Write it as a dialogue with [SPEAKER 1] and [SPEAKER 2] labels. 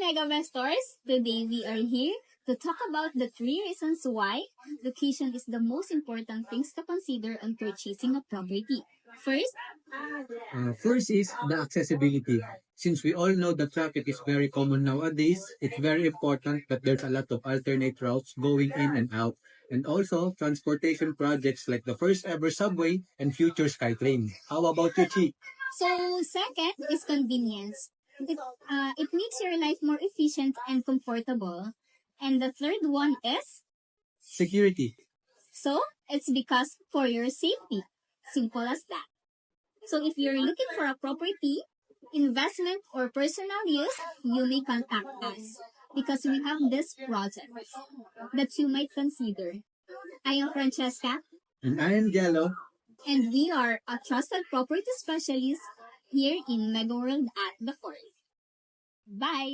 [SPEAKER 1] Mega Investors! Today we are here to talk about the 3 reasons why location is the most important things to consider on purchasing a property. First,
[SPEAKER 2] First is the accessibility. Since we all know the traffic is very common nowadays, it's very important that there's a lot of alternate routes going in and out. And also, transportation projects like the first ever subway and future SkyTrain. How about you, Chi?
[SPEAKER 1] so second is convenience. It makes your life more efficient and comfortable. And the third one is,
[SPEAKER 2] Security.
[SPEAKER 1] so it's because for your safety. Simple as that. So if you're looking for a property, investment, or personal use, you may contact us because we have this project that you might consider. I am Francesca,
[SPEAKER 2] And I am Jello.
[SPEAKER 1] and we are a trusted property specialist here in Mega World at the Fort. Bye!